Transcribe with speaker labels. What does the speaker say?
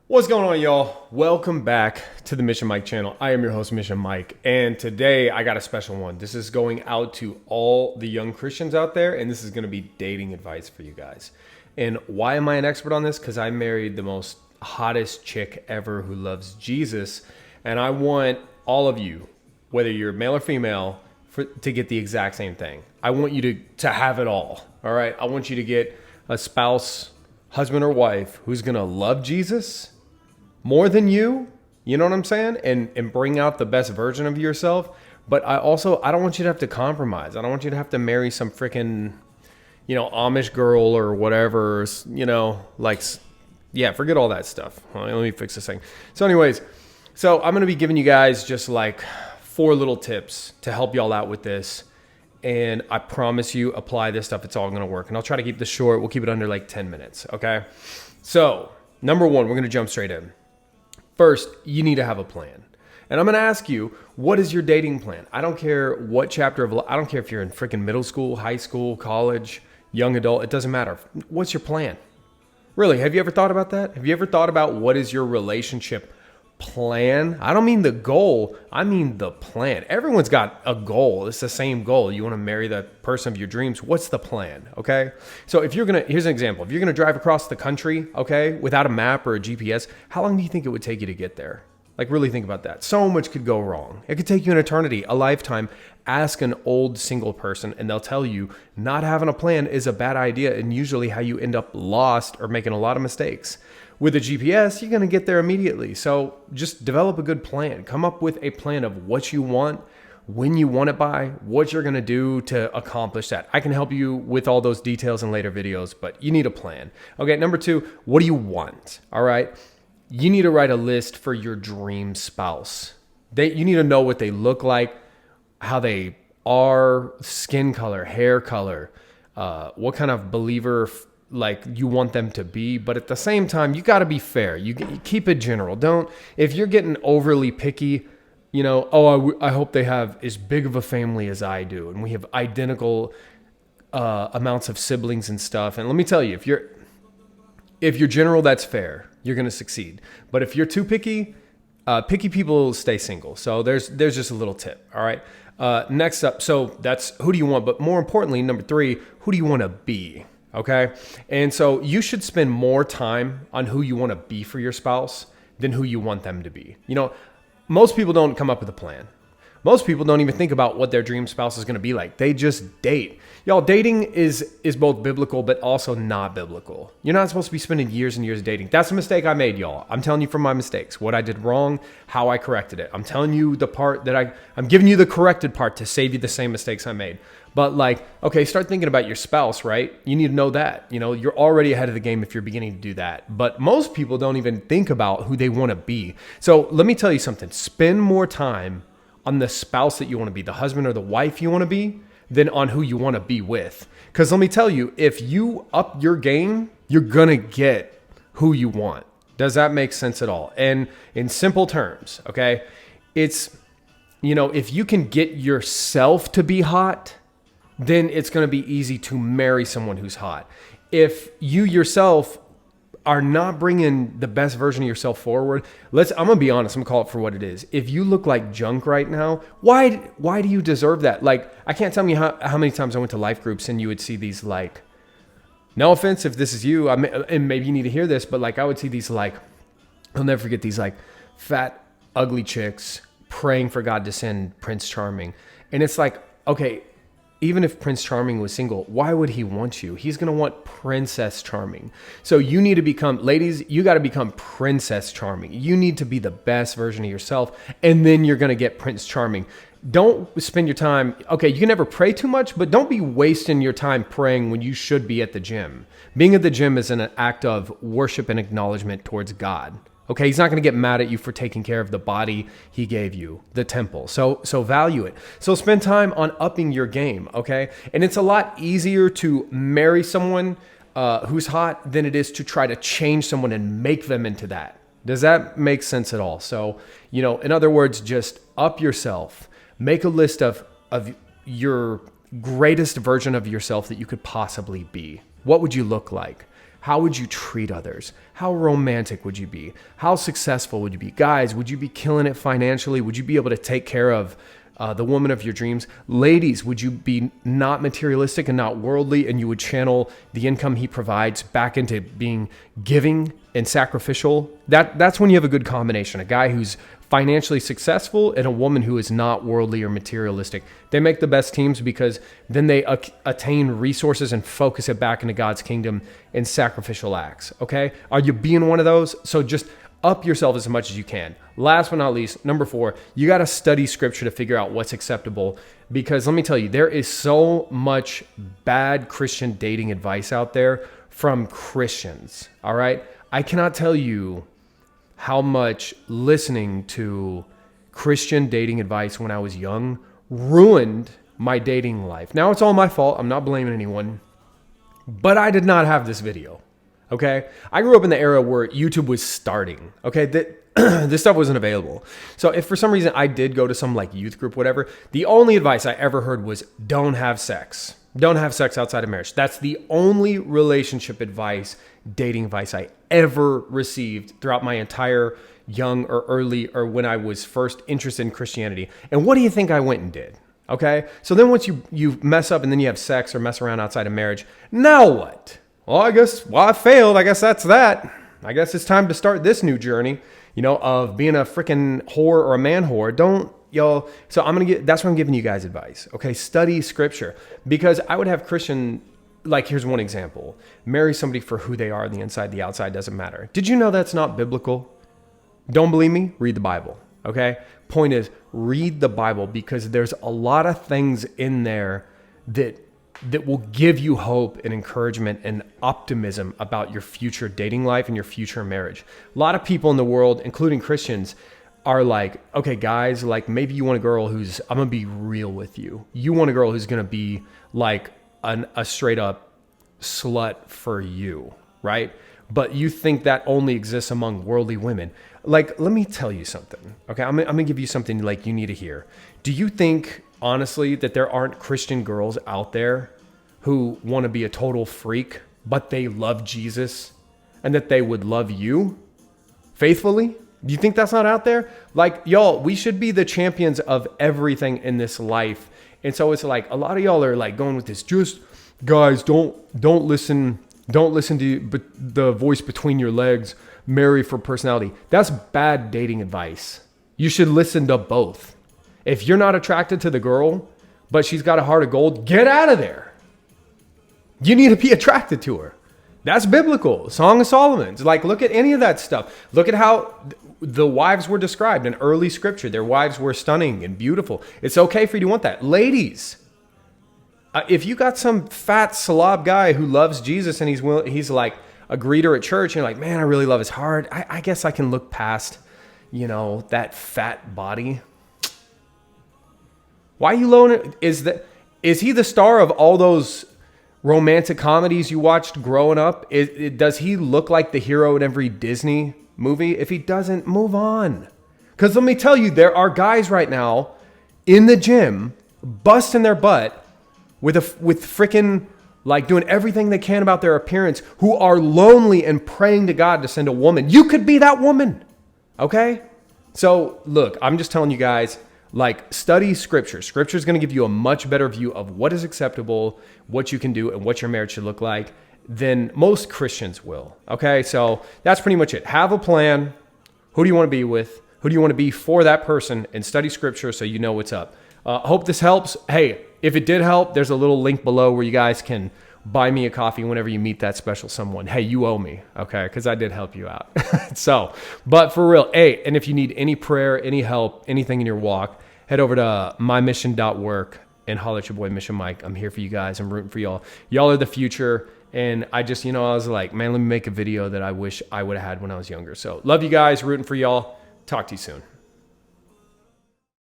Speaker 1: What's going on, y'all? Welcome back to the Mission Mike channel. I am your host, Mission Mike, and today I got a special one. This is going out to all the young Christians out there, and this is going to be dating advice for you guys. And why am I an expert on this? Because I married the most hottest chick ever who loves Jesus, and I want all of you, whether you're male or female, to get the exact same thing. I want you to have it all right? I want you to get a spouse, husband or wife, who's going to love Jesus more than you know what I'm saying? And bring out the best version of yourself. But I don't want you to have to compromise. I don't want you to have to marry some freaking, Amish girl or whatever, forget all that stuff. Let me fix this thing. So anyways, I'm going to be giving you guys just like 4 little tips to help y'all out with this. And I promise you, apply this stuff. It's all going to work. And I'll try to keep this short. We'll keep it under like 10 minutes. Okay. So number 1, we're going to jump straight in. First, you need to have a plan. And I'm going to ask you, what is your dating plan? I don't care what chapter of, I don't care if you're in freaking middle school, high school, college, young adult. It doesn't matter. What's your plan? Really, have you ever thought about that? Have you ever thought about what is your relationship plan? I don't mean the goal. I mean the plan. Everyone's got a goal. It's the same goal. You want to marry the person of your dreams. What's the plan? Okay. So here's an example. If you're going to drive across the country, okay, without a map or a GPS, how long do you think it would take you to get there? Like, really think about that. So much could go wrong. It could take you an eternity, a lifetime. Ask an old single person and they'll tell you not having a plan is a bad idea and usually how you end up lost or making a lot of mistakes. With a GPS, you're going to get there immediately. So just develop a good plan. Come up with a plan of what you want, when you want it by, what you're going to do to accomplish that. I can help you with all those details in later videos, but you need a plan. Okay, number 2, what do you want? All right. You need to write a list for your dream spouse. You need to know what they look like, how they are, skin color, hair color, what kind of believer like you want them to be. But at the same time, you got to be fair. You keep it general. If you're getting overly picky, I hope they have as big of a family as I do. And we have identical amounts of siblings and stuff. And let me tell you, if you're general, that's fair. You're going to succeed. But if you're too picky, picky people stay single. So there's just a little tip. All right. Next up. So that's who do you want? But more importantly, number 3, who do you want to be? Okay. And so you should spend more time on who you want to be for your spouse than who you want them to be. Most people don't come up with a plan. Most people don't even think about what their dream spouse is going to be like. They just date. Y'all, dating is both biblical, but also not biblical. You're not supposed to be spending years and years dating. That's a mistake I made, y'all. I'm telling you from my mistakes, what I did wrong, how I corrected it. I'm telling you the part that I'm giving you the corrected part to save you the same mistakes I made. But start thinking about your spouse, right? You need to know that. You're already ahead of the game if you're beginning to do that. But most people don't even think about who they want to be. So let me tell you something. Spend more time on the spouse that you want to be, the husband or the wife you want to be, than on who you want to be with. Because let me tell you, if you up your game, you're going to get who you want. Does that make sense at all? And in simple terms, okay, it's, if you can get yourself to be hot, then it's going to be easy to marry someone who's hot. If you yourself are not bringing the best version of yourself forward, I'm going to be honest, I'm going to call it for what it is. If you look like junk right now, why do you deserve that? I can't tell you how many times I went to life groups and you would see these no offense if this is you, and maybe you need to hear this, but I would see these I'll never forget these fat, ugly chicks praying for God to send Prince Charming. And it's okay, even if Prince Charming was single, why would he want you? He's going to want Princess Charming. So you need to become, ladies, you got to become Princess Charming. You need to be the best version of yourself, and then you're going to get Prince Charming. Don't spend your time, okay, you can never pray too much, but don't be wasting your time praying when you should be at the gym. Being at the gym is an act of worship and acknowledgement towards God. Okay, he's not going to get mad at you for taking care of the body he gave you, the temple. So value it. So spend time on upping your game, okay? And it's a lot easier to marry someone who's hot than it is to try to change someone and make them into that. Does that make sense at all? So, in other words, just up yourself. Make a list of your greatest version of yourself that you could possibly be. What would you look like? How would you treat others? How romantic would you be? How successful would you be? Guys, would you be killing it financially? Would you be able to take care of the woman of your dreams? Ladies, would you be not materialistic and not worldly, and you would channel the income he provides back into being giving and sacrificial? That's when you have a good combination. A guy who's financially successful and a woman who is not worldly or materialistic. They make the best teams because then they attain resources and focus it back into God's kingdom in sacrificial acts. Okay? Are you being one of those? So just up yourself as much as you can. Last but not least, number 4, you got to study scripture to figure out what's acceptable, because let me tell you, there is so much bad Christian dating advice out there from Christians. All right. I cannot tell you how much listening to Christian dating advice when I was young ruined my dating life. Now it's all my fault. I'm not blaming anyone, but I did not have this video. Okay. I grew up in the era where YouTube was starting. Okay. This stuff wasn't available. So if for some reason I did go to some like youth group, whatever, the only advice I ever heard was don't have sex. Don't have sex outside of marriage. That's the only relationship advice, dating advice I ever received throughout my entire young or early or when I was first interested in Christianity. And what do you think I went and did? Okay. So then once you mess up and then you have sex or mess around outside of marriage, now what? Well, I failed. I guess that's that. I guess it's time to start this new journey, of being a freaking whore or a man whore. Don't y'all. So that's what I'm giving you guys advice. Okay. Study scripture, because I would have Christian, like, here's one example. Marry somebody for who they are on the inside, the outside doesn't matter. Did you know that's not biblical? Don't believe me? Read the Bible. Okay. Point is, read the Bible, because there's a lot of things in there that will give you hope and encouragement and optimism about your future dating life and your future marriage. A lot of people in the world, including Christians, are like, okay, guys, like maybe you want a girl who's, I'm going to be real with you. You want a girl who's going to be like a straight up slut for you, right? But you think that only exists among worldly women. Like, let me tell you something. Okay. I'm going to give you something like you need to hear. Do you think, honestly, that there aren't Christian girls out there who want to be a total freak, but they love Jesus and that they would love you faithfully? Do you think that's not out there? Like, y'all, we should be the champions of everything in this life. And so it's like a lot of y'all are like going with this, just guys, don't listen to the voice between your legs, marry for personality. That's bad dating advice. You should listen to both. If you're not attracted to the girl, but she's got a heart of gold, get out of there. You need to be attracted to her. That's biblical. Song of Solomon's. Like, look at any of that stuff. Look at how the wives were described in early scripture. Their wives were stunning and beautiful. It's okay for you to want that. Ladies, if you got some fat slob guy who loves Jesus and he's like a greeter at church, and you're like, man, I really love his heart. I guess I can look past, that fat body. Why are you loaning? Is he the star of all those romantic comedies you watched growing up? Does he look like the hero in every Disney movie? If he doesn't, move on. Because let me tell you, there are guys right now in the gym busting their butt with freaking like doing everything they can about their appearance, who are lonely and praying to God to send a woman. You could be that woman. Okay? So look, I'm just telling you guys, like, study scripture. Scripture is going to give you a much better view of what is acceptable, what you can do, and what your marriage should look like than most Christians will. Okay, so that's pretty much it. Have a plan. Who do you want to be with? Who do you want to be for that person? And study scripture so you know what's up. Hope this helps. Hey, if it did help, there's a little link below where you guys can buy me a coffee whenever you meet that special someone. Hey, you owe me, okay? Because I did help you out. So, but for real, hey, and if you need any prayer, any help, anything in your walk, head over to mymission.work and holler at your boy Mission Mike. I'm here for you guys. I'm rooting for y'all. Y'all are the future. And I just, I was like, man, let me make a video that I wish I would have had when I was younger. So love you guys, rooting for y'all. Talk to you soon.